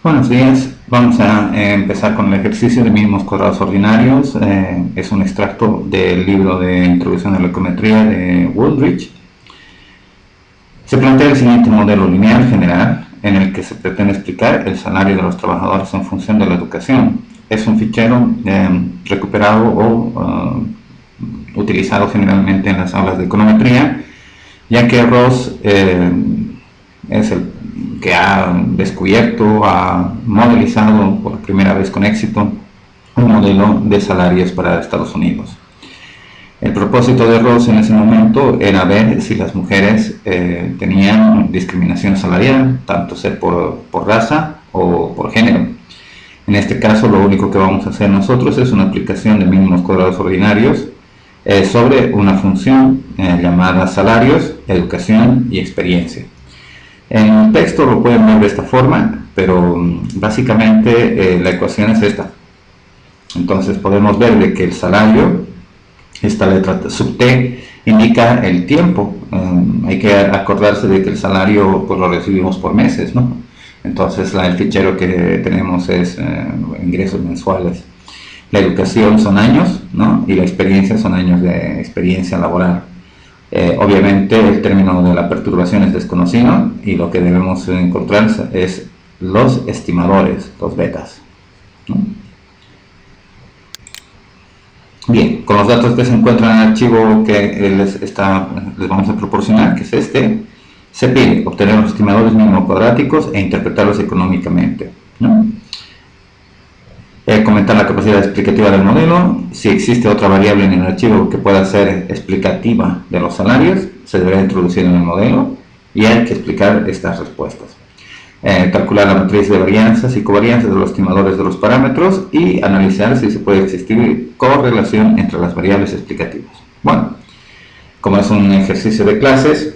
Buenos días, vamos a empezar con el ejercicio de mínimos cuadrados ordinarios. Es un extracto del libro de Introducción a la Econometría de Wooldridge. Se plantea el siguiente modelo lineal general en el que se pretende explicar el salario de los trabajadores en función de la educación. Es un fichero recuperado o utilizado generalmente en las aulas de econometría, ya que Ross es el que ha descubierto, ha modelizado por primera vez con éxito un modelo de salarios para Estados Unidos. El propósito de Ross en ese momento era ver si las mujeres tenían discriminación salarial, tanto sea por raza o por género. En este caso, lo único que vamos a hacer nosotros es una aplicación de mínimos cuadrados ordinarios sobre una función llamada salarios, educación y experiencia. En el texto lo pueden ver de esta forma, pero básicamente la ecuación es esta. Entonces podemos ver de que el salario, esta letra sub T, indica el tiempo. Hay que acordarse de que el salario pues lo recibimos por meses, ¿no? Entonces el fichero que tenemos es ingresos mensuales. La educación son años, ¿no? Y la experiencia son años de experiencia laboral. Obviamente el término de la perturbación es desconocido y lo que debemos encontrar es los estimadores, los betas, ¿no? Bien, con los datos que se encuentran en el archivo que les vamos a proporcionar, que es este, se pide obtener los estimadores mínimo cuadráticos e interpretarlos económicamente, ¿no? Comentar la capacidad explicativa del modelo. Si existe otra variable en el archivo que pueda ser explicativa de los salarios, se deberá introducir en el modelo y hay que explicar estas respuestas. Calcular la matriz de varianzas y covarianzas de los estimadores de los parámetros y analizar si se puede existir correlación entre las variables explicativas. Bueno, como es un ejercicio de clase,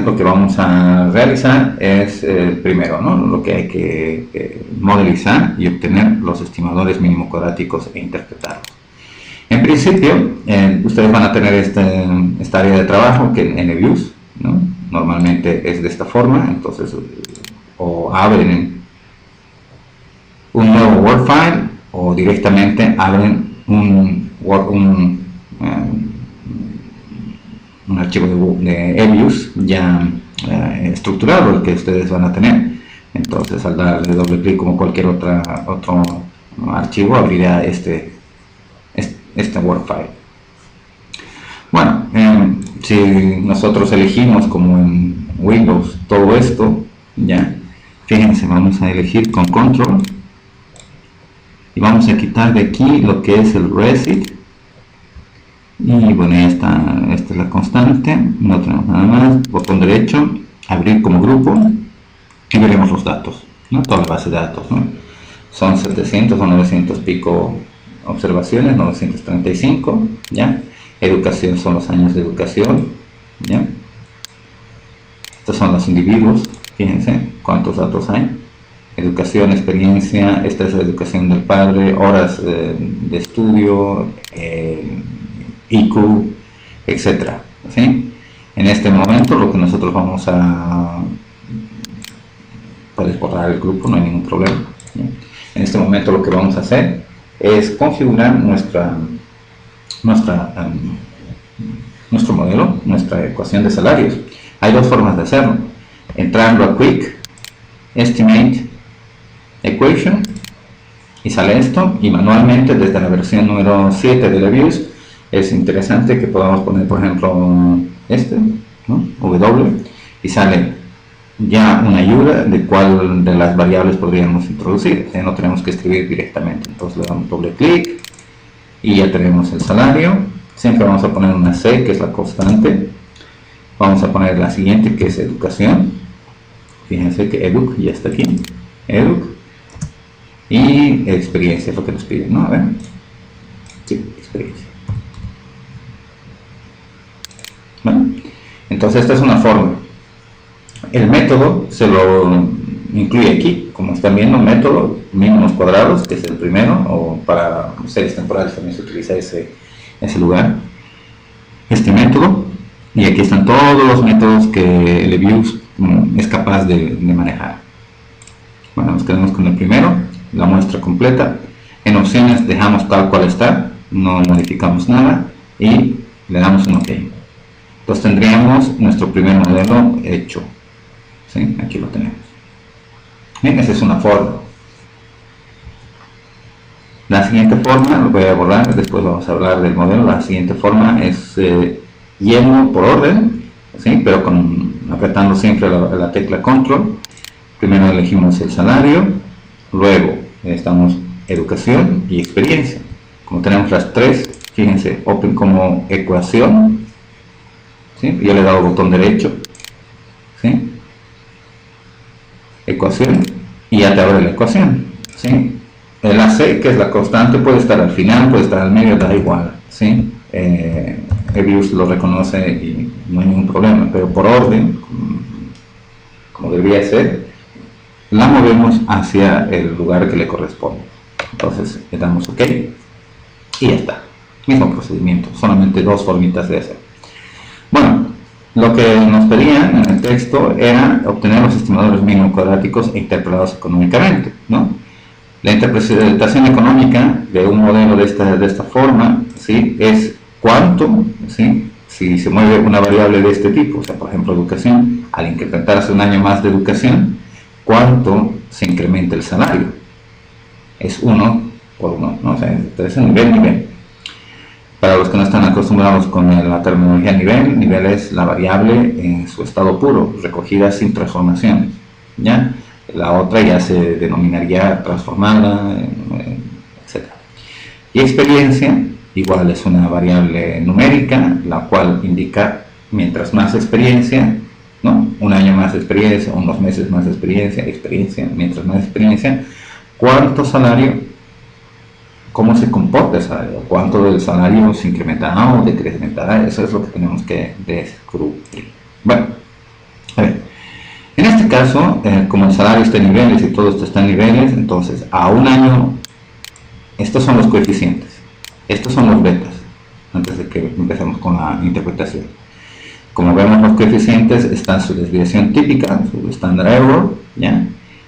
lo que vamos a realizar es el primero, ¿no? Lo que hay que modelizar y obtener los estimadores mínimo cuadráticos e interpretarlos. En principio, ustedes van a tener esta área de trabajo que en NViews, ¿no? Normalmente es de esta forma, entonces o abren un nuevo Word file o directamente abren un archivo de eViews ya estructurado, el que ustedes van a tener. Entonces al darle doble clic como cualquier otro archivo abrirá este Word file. Bueno, si nosotros elegimos como en Windows todo esto, ya fíjense, vamos a elegir con Control y vamos a quitar de aquí lo que es el Resid. Y bueno, esta es la constante, no tenemos nada más. Botón derecho, abrir como grupo y veremos los datos, ¿no? Toda la base de datos, ¿no? Son 700 o 900 pico observaciones, 935, ¿ya? Educación son los años de educación, ¿ya? Estos son los individuos, fíjense cuántos datos hay. Educación, experiencia, esta es la educación del padre, horas de estudio, IQ, etcétera, ¿sí? En este momento lo que nosotros vamos a... Puedes borrar el grupo, no hay ningún problema, ¿sí? En este momento lo que vamos a hacer es configurar nuestro modelo, nuestra ecuación de salarios. Hay dos formas de hacerlo: entrando a Quick Estimate Equation y sale esto, y manualmente desde la versión número 7 de reviews es interesante que podamos poner, por ejemplo, ¿no? W, y sale ya una ayuda de cuál de las variables podríamos introducir. No tenemos que escribir directamente, entonces le damos doble clic y ya tenemos el salario. Siempre vamos a poner una C, que es la constante. Vamos a poner la siguiente, que es educación. Fíjense que educ ya está aquí, educ, y experiencia es lo que nos piden, ¿no? A ver, sí, experiencia. Bueno, entonces esta es una forma. El método se lo incluye aquí, como están viendo, método mínimos cuadrados, que es el primero, o para series temporales también se utiliza ese lugar, este método, y aquí están todos los métodos que el reviews es capaz de manejar. Bueno, Bueno, nos quedamos con el primero, la muestra completa. En opciones dejamos tal cual está, no modificamos nada y le damos un OK. Entonces tendríamos nuestro primer modelo hecho. ¿Sí? Aquí lo tenemos. Bien, esa es una forma. La siguiente forma, lo voy a borrar, después vamos a hablar del modelo. La siguiente forma es yendo por orden, ¿sí? Pero apretando siempre la tecla Control. Primero elegimos el salario, luego estamos educación y experiencia. Como tenemos las tres, fíjense, Open como ecuación, ¿sí? Yo le he dado botón derecho, ¿sí? Ecuación, y ya te abre la ecuación, ¿sí? El AC, que es la constante, puede estar al final, puede estar al medio, da igual, ¿sí? Evius lo reconoce y no hay ningún problema, pero por orden, como debería ser, la movemos hacia el lugar que le corresponde. Entonces le damos OK y ya está. Mismo procedimiento, solamente dos formitas de hacer. Bueno, lo que nos pedían en el texto era obtener los estimadores mínimos cuadráticos e interpolados económicamente, ¿no? La interpretación económica de un modelo de esta forma, ¿sí? Es cuánto, ¿sí? Si se mueve una variable de este tipo, o sea, por ejemplo, educación, al incrementarse un año más de educación, ¿cuánto se incrementa el salario? Es 1 por 1, ¿no? O sea, entonces nivel. Para los que no están acostumbrados con la terminología nivel es la variable en su estado puro, recogida sin transformaciones, ¿ya? La otra ya se denominaría transformada, etc. Y experiencia, igual es una variable numérica, la cual indica mientras más experiencia, ¿no? Un año más de experiencia, unos meses más de experiencia, mientras más experiencia, cuánto salario, cómo se comporta el salario, cuánto del salario se incrementará o decrementará, eso es lo que tenemos que descubrir. Bueno, a ver. En este caso, como el salario está en niveles y todo esto está en niveles, entonces a un año, estos son los coeficientes, estos son los betas, antes de que empecemos con la interpretación. Como vemos, los coeficientes están su desviación típica, su standard error, ¿ya?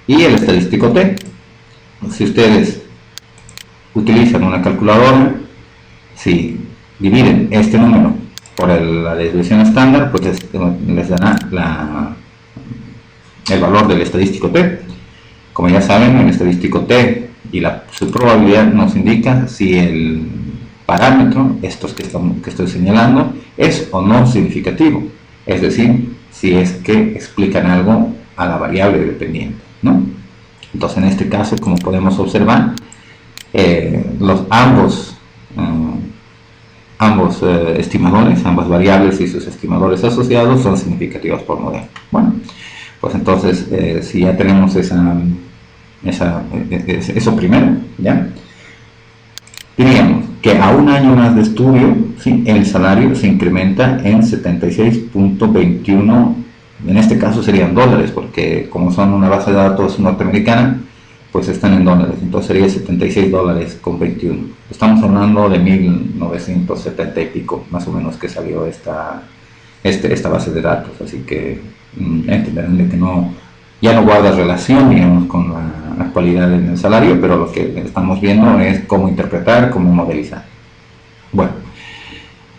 Y el estadístico T. Si ustedes utilizan una calculadora, si dividen este número por la desviación estándar, pues les dará el valor del estadístico T. Como ya saben, el estadístico T y su probabilidad nos indica si el parámetro, estos que estoy señalando, es o no significativo, es decir, si es que explican algo a la variable dependiente, ¿no? Entonces, en este caso, como podemos observar, ambos estimadores, ambas variables y sus estimadores asociados son significativos por modelo. Bueno, pues entonces, si ya tenemos eso primero, ¿ya? Diríamos que a un año más de estudio, ¿sí? El salario se incrementa en 76.21, en este caso serían dólares, porque como son una base de datos norteamericana, pues están en dólares, entonces sería $76.21. Estamos hablando de 1970 y pico, más o menos, que salió esta base de datos, así que entenderán de que ya no guarda relación, digamos, con la actualidad en el salario, pero lo que estamos viendo es cómo interpretar, cómo modelizar. Bueno,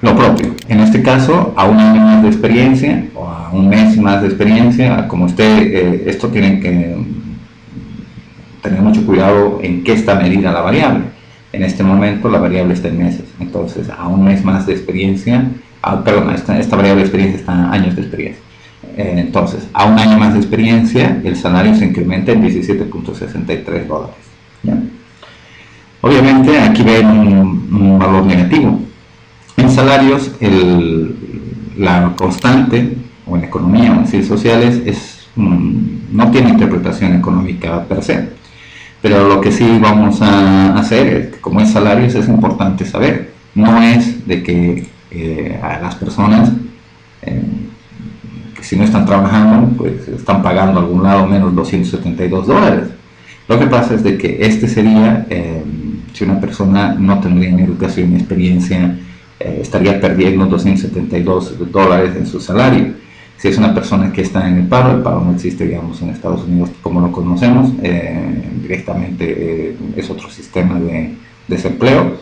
lo propio, en este caso, a un año más de experiencia, o a un mes más de experiencia, como esto tienen que tener mucho cuidado en qué está medida la variable. En este momento la variable está en meses, entonces a un mes más de experiencia, esta variable de experiencia está en años de experiencia. Entonces, a un año más de experiencia, el salario se incrementa en $17.63. ¿Ya? Obviamente, aquí ven un valor negativo. En salarios, la constante, o en economía o en ciencias sociales, no tiene interpretación económica per se. Pero lo que sí vamos a hacer es que, como es salarios, es importante saber. No es de que a las personas que si no están trabajando, pues están pagando a algún lado menos $272. Lo que pasa es de que sería, si una persona no tendría ni educación ni experiencia, estaría perdiendo $272 en su salario. Si es una persona que está en el paro no existe, digamos, en Estados Unidos como lo conocemos, directamente es otro sistema de desempleo,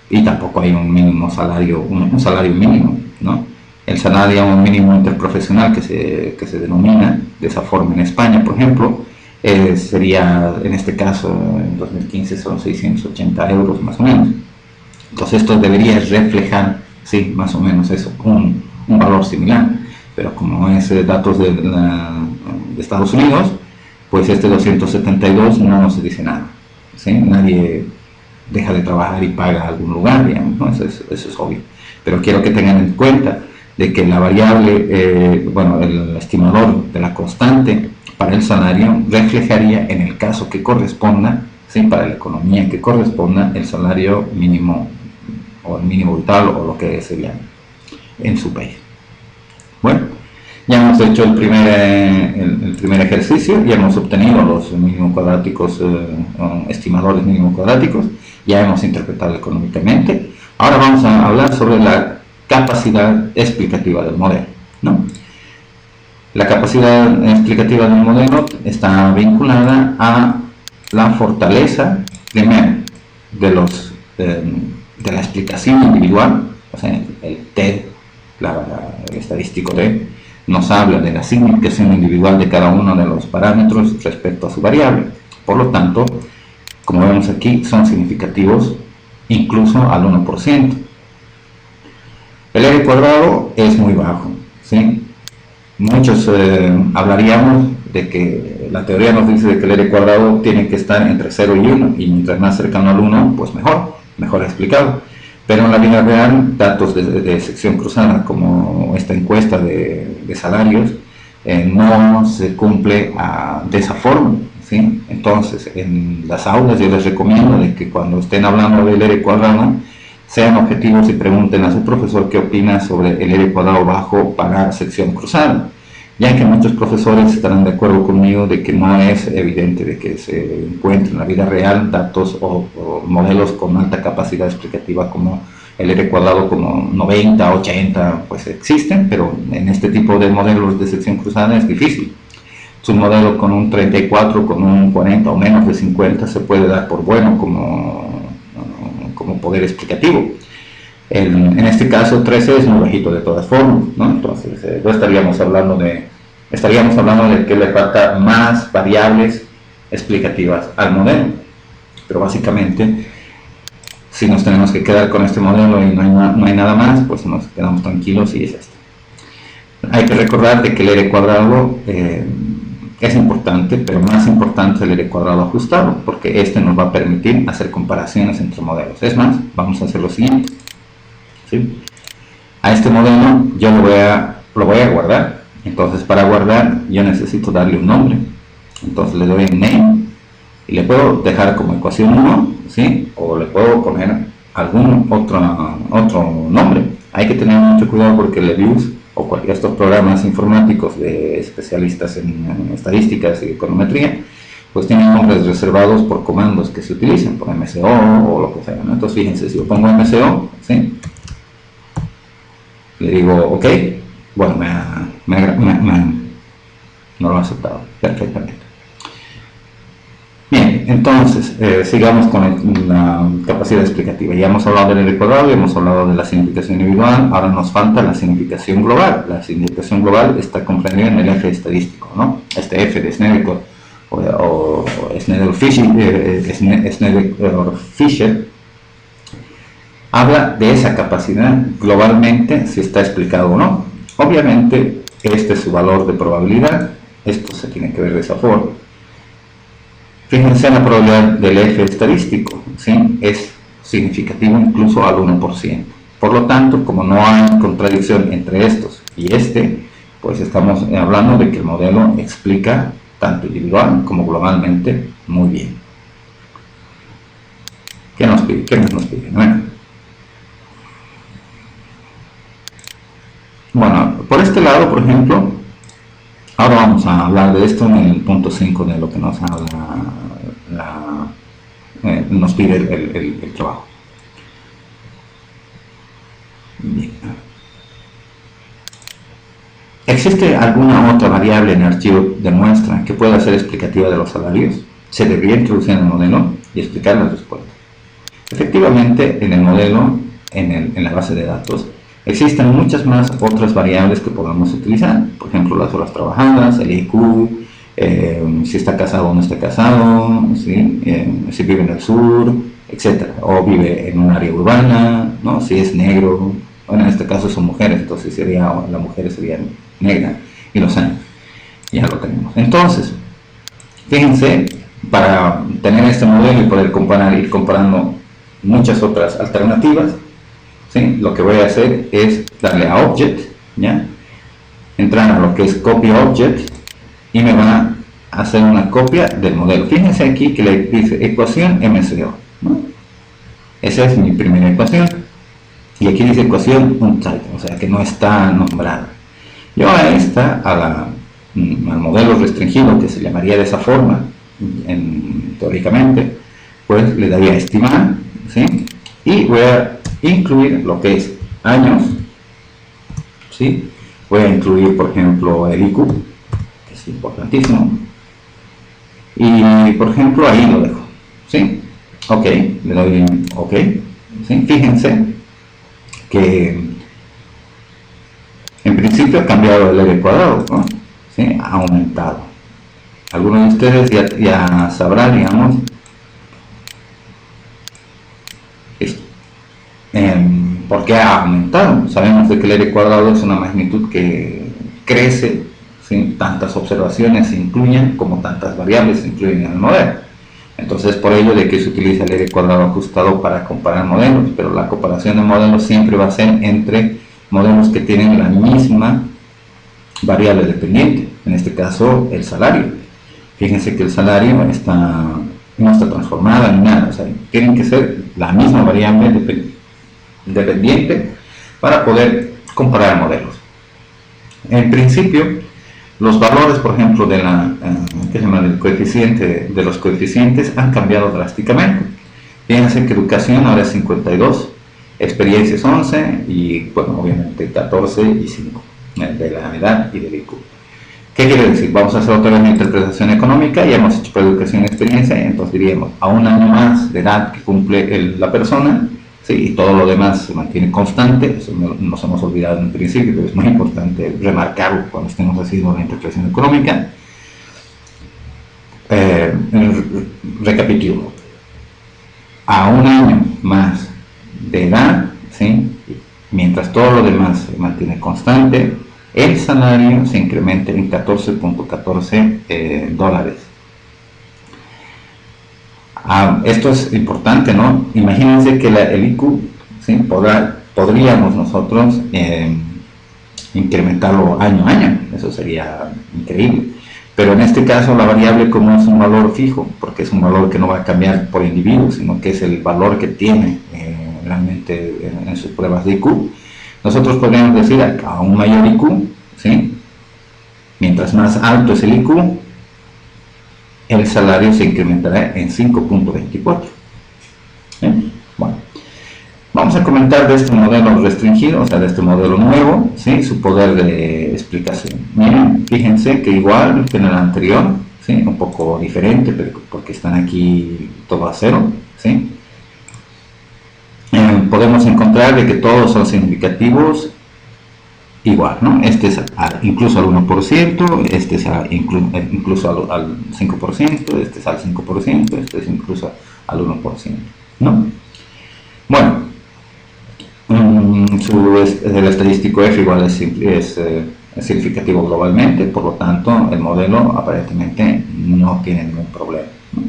y tampoco hay un mínimo salario, un salario mínimo, ¿no? El salario mínimo interprofesional que se denomina de esa forma en España, por ejemplo, sería, en este caso, en 2015 son 680 euros más o menos. Entonces esto debería reflejar, sí, más o menos eso, un valor similar, pero como es datos de Estados Unidos, pues este 272 no nos dice nada, ¿sí? Nadie deja de trabajar y paga a algún lugar, digamos, ¿no? Eso es obvio. Pero quiero que tengan en cuenta de que la variable, bueno, el estimador de la constante para el salario reflejaría en el caso que corresponda, ¿sí? Para la economía que corresponda, el salario mínimo o el mínimo vital o lo que sería en su país. Bueno, ya hemos hecho el primer ejercicio, ya hemos obtenido los mínimos cuadráticos, estimadores mínimos cuadráticos, ya hemos interpretado económicamente. Ahora vamos a hablar sobre la capacidad explicativa del modelo, ¿no? La capacidad explicativa del modelo está vinculada a la fortaleza, primero, de la explicación individual, o sea, el T, el estadístico T, nos habla de la significación individual de cada uno de los parámetros respecto a su variable. Por lo tanto, como vemos aquí, son significativos incluso al 1%. El R cuadrado es muy bajo, ¿sí? Muchos hablaríamos de que la teoría nos dice de que el R cuadrado tiene que estar entre 0 y 1, y mientras más cercano al 1, pues mejor explicado. Pero en la vida real, datos de sección cruzada, como esta encuesta de salarios, no se cumple de esa forma, ¿sí? Entonces, en las aulas yo les recomiendo de que cuando estén hablando del R cuadrado, sean objetivos y pregunten a su profesor qué opina sobre el R cuadrado bajo para sección cruzada, ya que muchos profesores estarán de acuerdo conmigo de que no es evidente de que se encuentren en la vida real datos o modelos con alta capacidad explicativa como el R cuadrado, como 90, 80, pues existen, pero en este tipo de modelos de sección cruzada es difícil. Su modelo con un 34, con un 40 o menos de 50 se puede dar por bueno como poder explicativo. En este caso 13 es muy bajito de todas formas, ¿no? Entonces no estaríamos hablando de que le falta más variables explicativas al modelo, pero básicamente si nos tenemos que quedar con este modelo y no hay nada más, pues nos quedamos tranquilos y es esto. Hay que recordar de que el R cuadrado es importante, pero más importante el R cuadrado ajustado, porque este nos va a permitir hacer comparaciones entre modelos. Es más, vamos a hacer lo siguiente, ¿sí? A este modelo yo lo voy a guardar. Entonces, para guardar yo necesito darle un nombre. Entonces le doy en name y le puedo dejar como ecuación 1, ¿sí? O le puedo poner algún otro nombre. Hay que tener mucho cuidado porque el LEVIUS o cualquiera de estos programas informáticos de especialistas en estadísticas y econometría, pues tienen nombres reservados por comandos que se utilizan, por MCO o lo que sea, ¿no? Entonces fíjense, si yo pongo MCO, ¿sí? Le digo OK, bueno, no lo ha aceptado perfectamente. Bien, entonces sigamos con la capacidad explicativa. Ya hemos hablado del R cuadrado, ya hemos hablado de la significación individual, ahora nos falta la significación global. La significación global está comprendida en el F estadístico, ¿no? Este F de Snedeker o Snedeker-Fisher habla de esa capacidad globalmente, si está explicado o no. Obviamente, este es su valor de probabilidad, esto se tiene que ver de esa forma. Fíjense en la probabilidad del F estadístico, ¿sí? Es significativo incluso al 1%. Por lo tanto, como no hay contradicción entre estos y este, pues estamos hablando de que el modelo explica tanto individual como globalmente muy bien. ¿Qué nos pide? ¿Qué nos pide? Bueno, por este lado, por ejemplo, ahora vamos a hablar de esto en el punto 5 de lo que nos habla nos pide el trabajo. Bien. ¿Existe alguna otra variable en el archivo de muestra que pueda ser explicativa de los salarios? Se debería introducir en el modelo y explicar las respuestas. Efectivamente, en el modelo, en la base de datos, existen muchas más otras variables que podemos utilizar. Por ejemplo, las horas trabajadas, el IQ, si está casado o no está casado, ¿sí? Si vive en el sur, etc. O vive en un área urbana, ¿no? Si es negro. Bueno, en este caso son mujeres, entonces la mujer sería negra y los años. Ya lo tenemos. Entonces, fíjense, para tener este modelo y poder ir comparando muchas otras alternativas, ¿sí? Lo que voy a hacer es darle a Object, ¿ya? Entrar a lo que es Copy Object y me va a hacer una copia del modelo. Fíjense aquí que le dice ecuación MCO, ¿no? Esa es mi primera ecuación. Y aquí dice ecuación untitled, o sea que no está nombrada. Yo a esta, al modelo restringido, que se llamaría de esa forma, teóricamente, pues le daría a estimar, ¿sí? Y voy a incluir lo que es años, ¿sí? Voy a incluir, por ejemplo, el IQ, que es importantísimo. Y, por ejemplo, ahí lo dejo, ¿sí? Ok, le doy OK, ¿sí? Fíjense que en principio ha cambiado el L cuadrado, ¿no? ¿Sí? Ha aumentado. Algunos de ustedes ya sabrán, digamos, por qué ha aumentado. Sabemos de que el L cuadrado es una magnitud que crece, ¿sí? Tantas observaciones se incluyen como tantas variables se incluyen en el modelo. Entonces, por ello de que se utiliza el R cuadrado ajustado para comparar modelos, pero la comparación de modelos siempre va a ser entre modelos que tienen la misma variable dependiente, en este caso el salario. Fíjense que el salario no está transformado ni nada, o sea, tienen que ser la misma variable dependiente para poder comparar modelos. En principio, los valores, por ejemplo, del coeficiente, de los coeficientes han cambiado drásticamente. Fíjense que educación ahora es 52, experiencia es 11 y, bueno, obviamente 14 y 5 de la edad y del IQ. ¿Qué quiere decir? Vamos a hacer otra vez una interpretación económica, ya hemos hecho para educación y experiencia, entonces diríamos a un año más de edad que cumple la persona, ¿sí? Y todo lo demás se mantiene constante. Eso nos hemos olvidado en principio, pero es muy importante remarcarlo cuando estemos haciendo la interpretación económica. Recapitulo, a un año más de edad, ¿sí? Mientras todo lo demás se mantiene constante, el salario se incrementa en 14.14 dólares. Esto es importante, ¿no? Imagínense que el IQ, ¿sí? Podríamos nosotros incrementarlo año a año, eso sería increíble. Pero en este caso la variable, como es un valor fijo, porque es un valor que no va a cambiar por individuo, sino que es el valor que tiene realmente en sus pruebas de IQ, nosotros podríamos decir a un mayor IQ, ¿sí? Mientras más alto es el IQ, el salario se incrementará en 5.24. Bueno, vamos a comentar de este modelo restringido, o sea, de este modelo nuevo, ¿sí? Su poder de explicación. Miren, fíjense que igual que en el anterior, ¿sí? Un poco diferente, pero porque están aquí todo a cero, ¿sí? Podemos encontrar de que todos son significativos igual, ¿no? Este es incluso al 1%, este es incluso al 5%, este es al 5%, este es incluso al 1%, ¿no? Bueno, el estadístico F igual es significativo globalmente, por lo tanto el modelo aparentemente no tiene ningún problema, ¿no?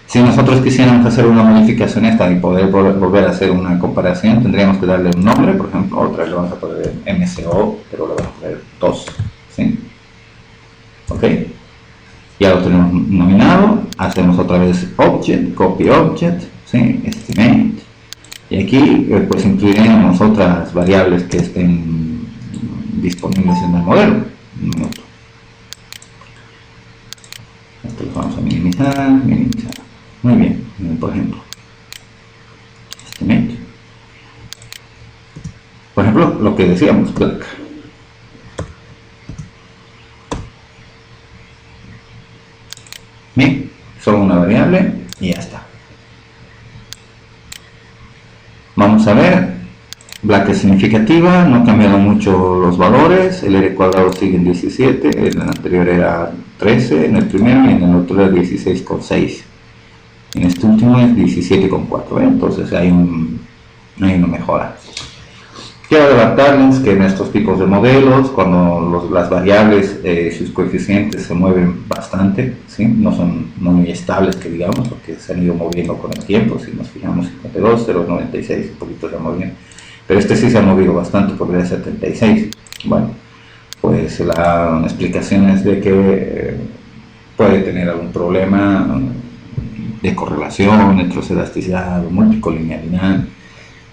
Si nosotros quisiéramos hacer una modificación esta y poder volver a hacer una comparación, tendríamos que darle un nombre, por ejemplo, otra vez le vamos a poner MCO, pero le vamos a poner 2, ¿sí? Ok, ya lo tenemos nominado, hacemos otra vez Object, Copy Object, ¿sí? Estimate, y aquí pues incluiremos otras variables que estén disponibles en el modelo. Esto lo vamos a minimizar. Muy bien, por ejemplo, estimate. Por ejemplo, lo que decíamos, black. Bien, solo una variable y ya está. Vamos a ver, Black es significativa, no ha cambiado mucho los valores, el R cuadrado sigue en 17, en el anterior era 13 en el primero y en el otro era 16,6. En este último es 17,4, entonces hay una mejora. Quiero adelantarles que en estos tipos de modelos, cuando las variables, sus coeficientes se mueven bastante, ¿sí? No son muy estables, que digamos, porque se han ido moviendo con el tiempo. Si nos fijamos, 52, 0,96, un poquito se ha movido, pero este sí se ha movido bastante por el 76. Bueno, pues la explicación es de que puede tener algún problema de correlación, de elasticidad, multicolinealidad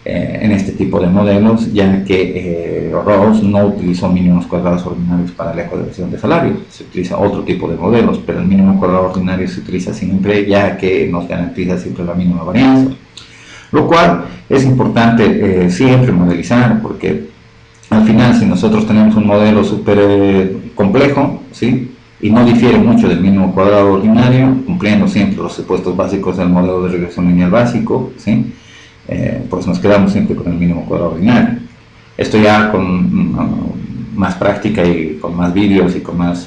en este tipo de modelos, ya que Rawls no utilizó mínimos cuadrados ordinarios para la ecuación de salario, se utiliza otro tipo de modelos, pero el mínimo cuadrado ordinario se utiliza siempre, ya que nos garantiza siempre la mínima varianza, lo cual es importante siempre modelizar, porque al final, si nosotros tenemos un modelo súper complejo, ¿sí?, y no difiere mucho del mínimo cuadrado ordinario, cumpliendo siempre los supuestos básicos del modelo de regresión lineal básico, ¿sí?, pues nos quedamos siempre con el mínimo cuadrado ordinario. Esto ya con más práctica y con más vídeos y con más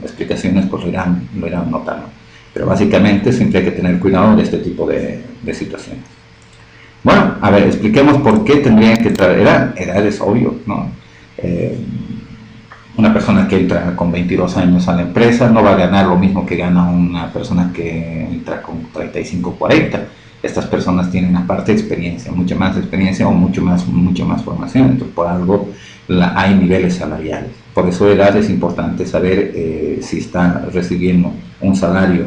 explicaciones, pues lo irán notando. Pero básicamente siempre hay que tener cuidado de este tipo de situaciones. Bueno, a ver, expliquemos por qué tendrían que entrar. Edad es obvio, ¿no? Una persona que entra con 22 años a la empresa no va a ganar lo mismo que gana una persona que entra con 35 o 40. Estas personas tienen aparte experiencia, mucha más experiencia o mucha más formación, entonces por algo hay niveles salariales. Por eso edad es importante saber si está recibiendo un salario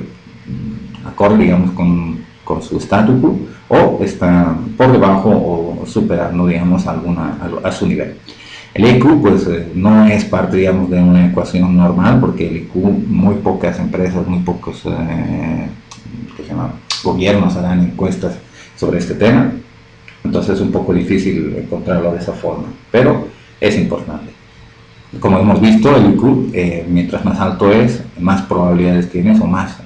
acorde, digamos, con su estatus o está por debajo o superando, digamos, a su nivel. El IQ, pues, no es parte, digamos, de una ecuación normal, porque el IQ, muy pocas empresas, muy pocos ¿qué se llama?, gobiernos harán encuestas sobre este tema, entonces es un poco difícil encontrarlo de esa forma, pero es importante. Como hemos visto, el IQ, mientras más alto es, más probabilidades tienes o más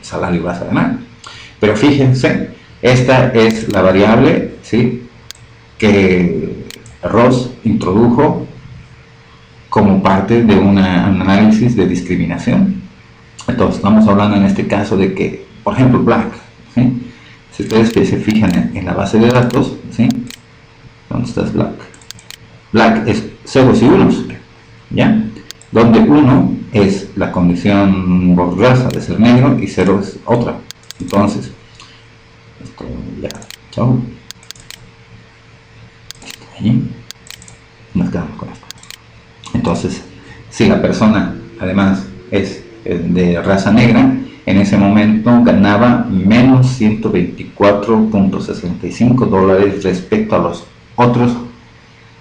salario vas a ganar. Pero fíjense, esta es la variable, ¿sí?, que Rawls introdujo como parte de un análisis de discriminación. Entonces estamos hablando en este caso de que, por ejemplo, Black, ¿sí?, si ustedes se fijan en la base de datos, ¿sí?, ¿dónde está Black? Black es ceros y unos, ¿ya? Donde 1 es la condición borrosa de ser negro y 0 es otra. Entonces, esto ya, chao. Ahí nos quedamos con esto. Entonces, si la persona además es de raza negra, en ese momento ganaba menos $124.65 respecto a los otros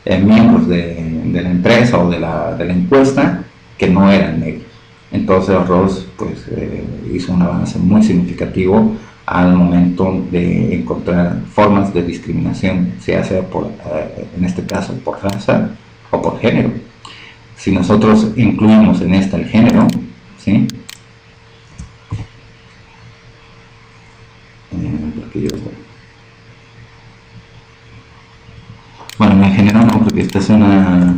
miembros de la empresa o de la encuesta que no eran negros. Entonces Rawls, pues, hizo un avance muy significativo al momento de encontrar formas de discriminación, sea por, en este caso, por raza o por género. Si nosotros incluimos en esta el género, ¿sí?, bueno, en general no, porque esta es una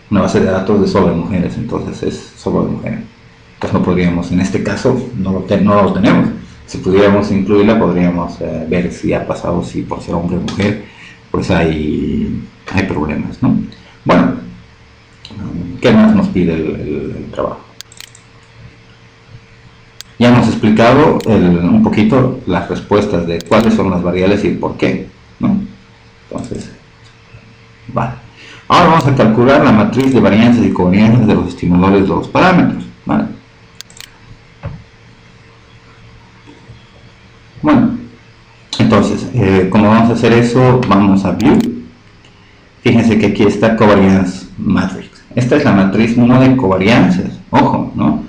base de datos de solo de mujeres, entonces es solo de mujeres. Entonces no podríamos, en este caso, no lo tenemos. Si pudiéramos incluirla, podríamos ver si ha pasado, si por ser hombre o mujer, pues hay problemas, ¿no? Bueno, ¿qué más nos pide el trabajo? Ya hemos explicado un poquito las respuestas de cuáles son las variables y el por qué, ¿no? Entonces, vale. Ahora vamos a calcular la matriz de varianzas y covarianzas de los estimuladores de los parámetros, ¿vale? Bueno, entonces, como vamos a hacer eso, vamos a View. Fíjense que aquí está Covariance Matrix. Esta es la matriz no de covarianzas, ojo, ¿no?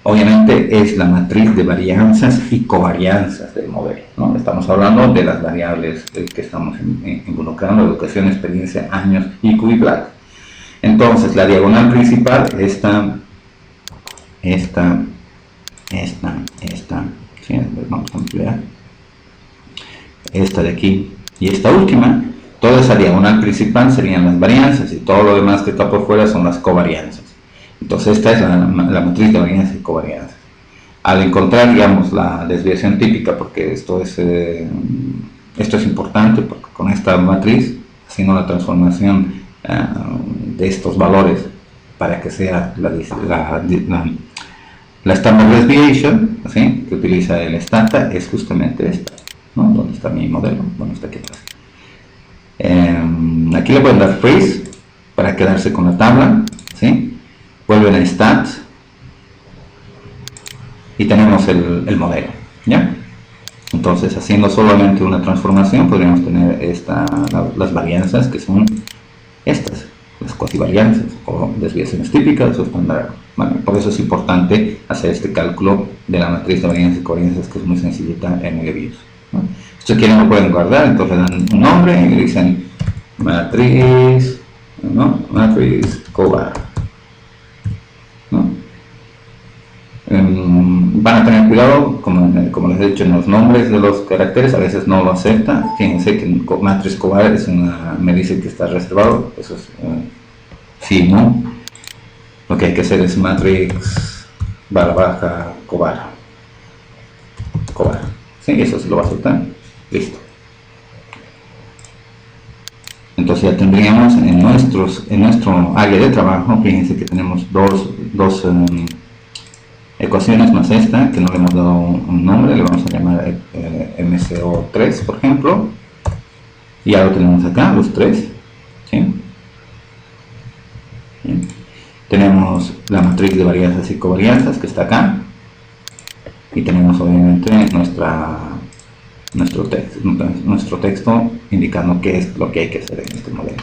Obviamente es la matriz de varianzas y covarianzas del modelo, ¿no? Estamos hablando de las variables que estamos involucrando: educación, experiencia, años, IQ y Black. Entonces, la diagonal principal, esta esta, ¿sí? Vamos a ampliar, esta de aquí y esta última. Toda esa diagonal principal serían las varianzas y todo lo demás que está por fuera son las covarianzas. Entonces esta es la matriz de varianzas y covarianzas. Al encontrar, digamos, la desviación típica, porque esto es importante, porque con esta matriz, haciendo la transformación de estos valores para que sea la standard deviation, ¿sí?, que utiliza el Stata, es justamente esta, ¿no? ¿Dónde está mi modelo? Bueno, está aquí atrás. Aquí le pueden dar freeze para quedarse con la tabla, ¿sí? Vuelven a stats y tenemos el modelo, ¿ya? Entonces, haciendo solamente una transformación, podríamos tener las varianzas, que son estas, las cuativarianzas o desviaciones típicas o estándar. Bueno, por eso es importante hacer este cálculo de la matriz de varianzas y covarianzas, que es muy sencillita en el EBIUS, ¿no? Si quieren lo pueden guardar, entonces le dan un nombre y dicen matriz, ¿no?, matriz covar, ¿no? Van a tener cuidado, como les he dicho, en los nombres de los caracteres, a veces no lo acepta. Fíjense que matriz covar me dice que está reservado, eso es sí, no. Lo que hay que hacer es matrix /baja covar, sí, eso se lo va a aceptar. Listo. Entonces ya tendríamos en nuestro área de trabajo, fíjense que tenemos dos ecuaciones más esta, que no le hemos dado un nombre, le vamos a llamar MCO3, por ejemplo. Y ya lo tenemos acá, los tres, ¿sí? Bien. Tenemos la matriz de varianzas y covarianzas, que está acá. Y tenemos obviamente nuestro texto indicando qué es lo que hay que hacer en este modelo.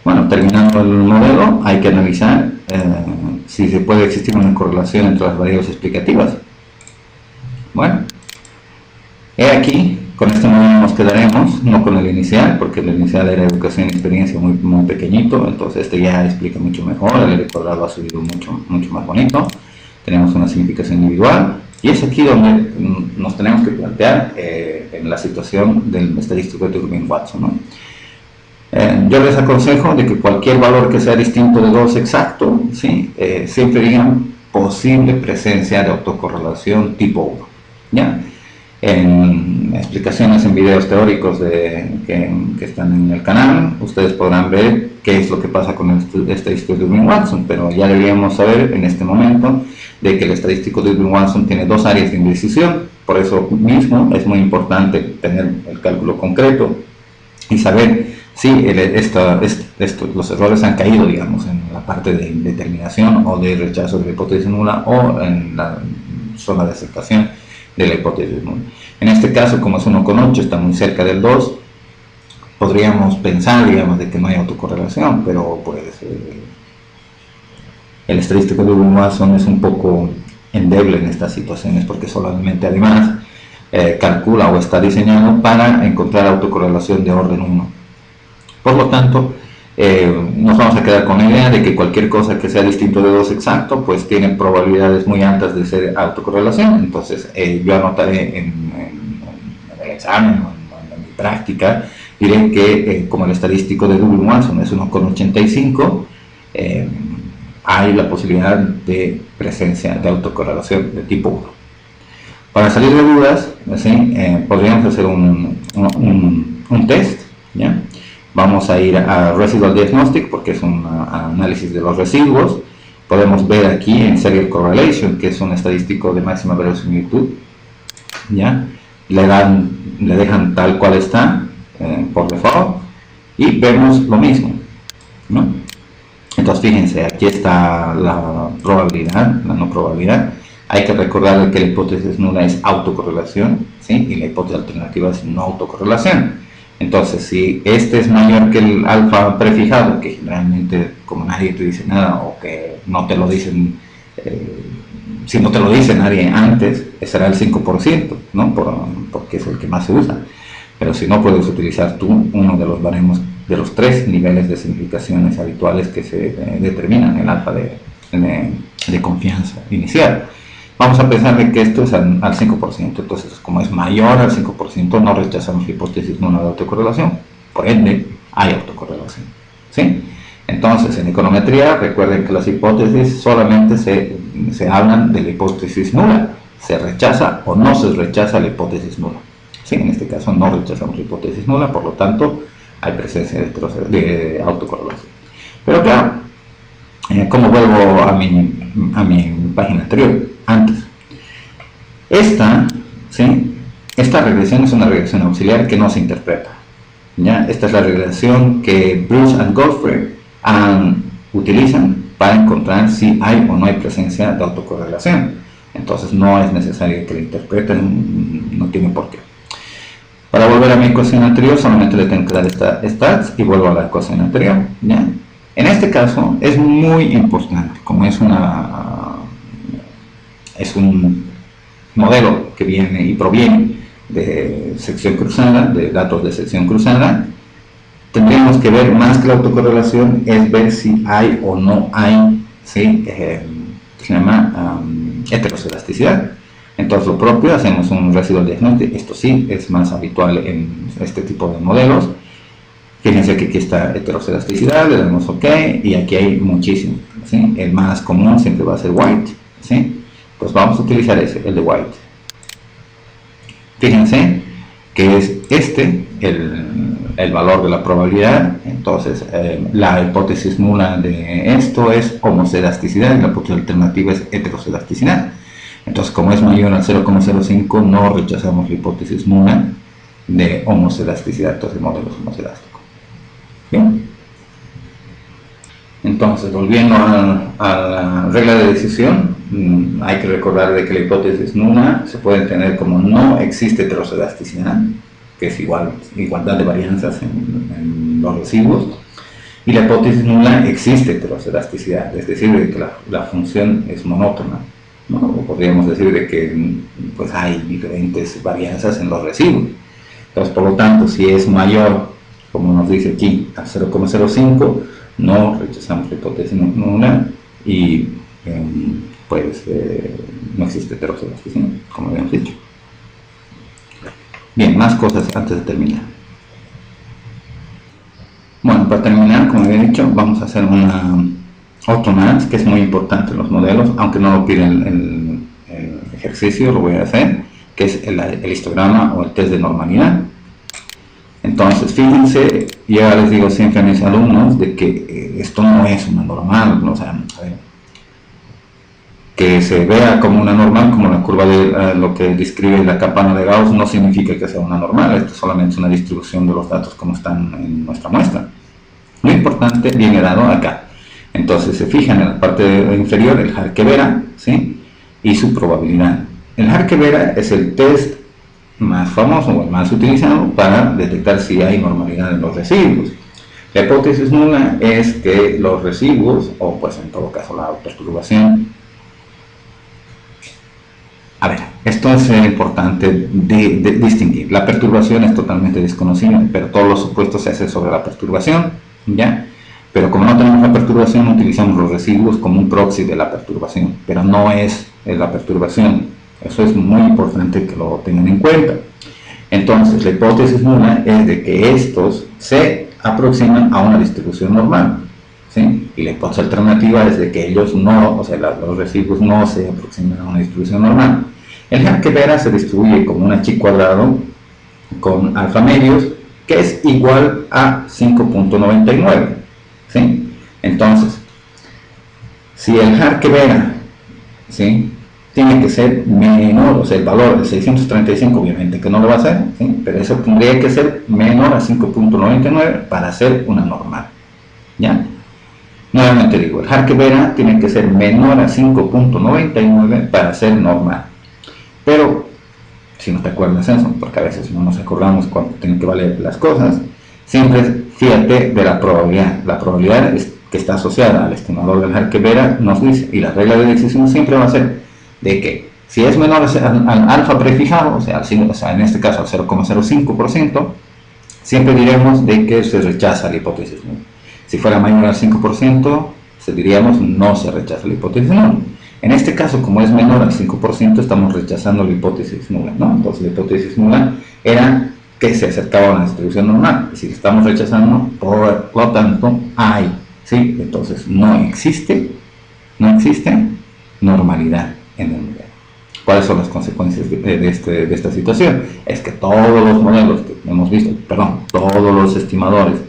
Bueno, terminando el modelo, hay que analizar si se puede existir una correlación entre las variables explicativas. Bueno, he aquí, con este modelo nos quedaremos, no con el inicial, porque el inicial era educación y experiencia muy pequeñito, entonces este ya explica mucho mejor, el R cuadrado ha subido mucho más bonito, tenemos una significación individual, y es aquí donde nos tenemos que plantear en la situación del estadístico de Durbin-Watson, ¿no? Yo les aconsejo de que cualquier valor que sea distinto de 2 exacto, ¿sí?, siempre digan posible presencia de autocorrelación tipo 1, ¿ya? En explicaciones en videos teóricos que están en el canal, ustedes podrán ver qué es lo que pasa con el estadístico de Durbin-Watson, pero ya deberíamos saber en este momento de que el estadístico de Durbin-Watson tiene 2 áreas de indecisión. Por eso mismo es muy importante tener el cálculo concreto y saber si los errores han caído, digamos, en la parte de determinación o de rechazo de la hipótesis nula o en la zona de aceptación de la hipótesis nula. En este caso, como es 1,8, está muy cerca del 2, podríamos pensar, digamos, de que no hay autocorrelación, pero pues el estadístico de Durbin-Watson es un poco endeble en estas situaciones, porque solamente además calcula o está diseñado para encontrar autocorrelación de orden 1. Por lo tanto, nos vamos a quedar con la idea de que cualquier cosa que sea distinto de 2 exacto, pues tiene probabilidades muy altas de ser autocorrelación. Entonces, yo anotaré en el examen o en mi práctica, diré que como el estadístico de Durbin-Watson es 1,85, hay la posibilidad de presencia de autocorrelación de tipo 1. Para salir de dudas, ¿sí?, podríamos hacer un test, ¿ya? Vamos a ir a Residual Diagnostic, porque es un análisis de los residuos. Podemos ver aquí en Serial Correlation, que es un estadístico de máxima verosimilitud, ¿ya? Le dejan tal cual está por default y vemos lo mismo, ¿no? Entonces fíjense, aquí está la probabilidad, la no probabilidad. Hay que recordar que la hipótesis nula es autocorrelación, ¿sí?, y la hipótesis alternativa es no autocorrelación. Entonces, si este es mayor que el alfa prefijado, que generalmente, como nadie te dice nada, o que no te lo dicen, si no te lo dice nadie antes, será el 5%, ¿no? Porque es el que más se usa. Pero si no, puedes utilizar tú uno de los baremos de los 3 niveles de significaciones habituales que se determinan, el alfa de confianza inicial. Vamos a pensar de que esto es al 5%, entonces como es mayor al 5%, no rechazamos la hipótesis nula de autocorrelación, por ende hay autocorrelación, ¿sí? Entonces en econometría recuerden que las hipótesis solamente se hablan de la hipótesis nula, se rechaza o no se rechaza la hipótesis nula, ¿sí? En este caso no rechazamos la hipótesis nula, por lo tanto hay presencia de autocorrelación. Pero claro, como vuelvo a mi página anterior, antes, esta regresión es una regresión auxiliar que no se interpreta, ¿ya? Esta es la regresión que Bruce y Goldfried utilizan para encontrar si hay o no hay presencia de autocorrelación. Entonces no es necesario que la interpreten, no tiene por qué. Para volver a mi ecuación anterior solamente le tengo que dar esta stats y vuelvo a la ecuación anterior, ¿ya? En este caso es muy importante, como es un modelo que viene y proviene de sección cruzada, de datos de sección cruzada, tendríamos que ver más que la autocorrelación, es ver si hay o no hay, ¿sí? Se llama heteroscedasticidad. Entonces lo propio, hacemos un residual diagnóstico, esto sí es más habitual en este tipo de modelos. Fíjense que aquí está heteroscedasticidad, le damos OK y aquí hay muchísimo, ¿sí? El más común siempre va a ser white, ¿sí? Pues vamos a utilizar ese, el de white. Fíjense que es el valor de la probabilidad. Entonces la hipótesis nula de esto es homocelasticidad y la hipótesis alternativa es heteroscedasticidad. Entonces como es mayor al 0,05 no rechazamos la hipótesis nula de homocelasticidad, entonces el modelo es homocelástico. Bien. Entonces, volviendo a la regla de decisión, hay que recordar de que la hipótesis nula se puede entender como no existe heteroscedasticidad, que es igualdad de varianzas en los residuos, y la hipótesis nula existe heteroscedasticidad, es decir, de que la función es monótona, ¿no? O podríamos decir de que pues, hay diferentes varianzas en los residuos. Entonces, por lo tanto, si es mayor, como nos dice aquí, a 0,05, no rechazamos la hipótesis nula y no existe heteroscedasticidad, como habíamos dicho. Bien, más cosas antes de terminar. Bueno, para terminar, como había dicho, vamos a hacer otro más que es muy importante en los modelos, aunque no lo pide el ejercicio, lo voy a hacer, que es el histograma o el test de normalidad. Entonces, fíjense, yo les digo siempre a mis alumnos de que esto no es una normal, ¿no? O sea, que se vea como una normal, como la curva de lo que describe la campana de Gauss, no significa que sea una normal, esto solamente es una distribución de los datos como están en nuestra muestra. Lo importante viene dado acá. Entonces, se fijan en la parte inferior el Harke-Vera, ¿sí? Y su probabilidad. El Harke-Vera es el test más famoso o el más utilizado para detectar si hay normalidad en los residuos. La hipótesis nula es que los residuos, o pues en todo caso la perturbación. A ver, esto es importante de distinguir. La perturbación es totalmente desconocida, pero todos los supuestos se hacen sobre la perturbación, ¿ya? Pero como no tenemos la perturbación, utilizamos los residuos como un proxy de la perturbación, pero no es la perturbación. Eso es muy importante que lo tengan en cuenta. Entonces, la hipótesis nula es de que estos se aproximan a una distribución normal, ¿sí? Y la hipótesis alternativa es de que ellos no, o sea, los residuos no se aproximan a una distribución normal. El Harke-Vera se distribuye como un H cuadrado con alfa medios, que es igual a 5.99, ¿sí? Entonces, si el Harke-Vera, ¿sí?, tiene que ser menor, o sea, el valor de 635 obviamente que no lo va a ser, ¿sí?, pero eso tendría que ser menor a 5.99 para ser una normal, ¿ya? Nuevamente digo, el Harke-Vera tiene que ser menor a 5.99 para ser normal, pero si no te acuerdas eso, porque a veces no nos acordamos cuánto tienen que valer las cosas, siempre fíjate de la probabilidad. La probabilidad es que está asociada al estimador del Harke-Vera, nos dice, y la regla de decisión siempre va a ser de que si es menor al alfa prefijado, o sea, en este caso al 0,05%, siempre diremos de que se rechaza la hipótesis nula. Si fuera mayor al 5%, diríamos no se rechaza la hipótesis nula. En este caso, como es menor al 5%, estamos rechazando la hipótesis nula, ¿no? Entonces la hipótesis nula era que se acercaba a una distribución normal. Si estamos rechazando, por lo tanto, hay, ¿sí? Entonces no existe normalidad en el modelo. ¿Cuáles son las consecuencias de esta situación? Es que todos los modelos que hemos visto, perdón, todos los estimadores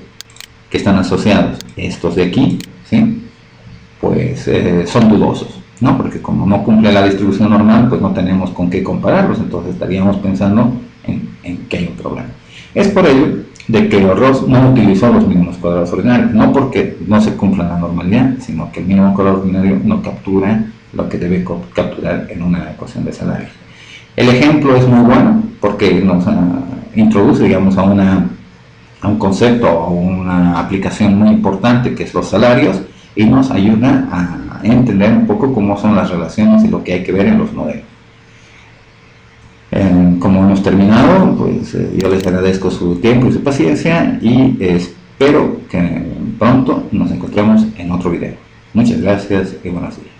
que están asociados, estos de aquí, ¿sí? Pues son dudosos, ¿no? Porque como no cumple la distribución normal, pues no tenemos con qué compararlos, entonces estaríamos pensando en que hay un problema. Es por ello de que Ross no utilizó los mínimos cuadrados ordinarios, no porque no se cumpla la normalidad, sino que el mínimo cuadrado ordinario no captura lo que debe capturar en una ecuación de salarios. El ejemplo es muy bueno porque nos introduce, digamos, a un concepto o una aplicación muy importante que es los salarios, y nos ayuda a entender un poco cómo son las relaciones y lo que hay que ver en los modelos. Como hemos terminado, pues yo les agradezco su tiempo y su paciencia y espero que pronto nos encontremos en otro video. Muchas gracias y buenos días.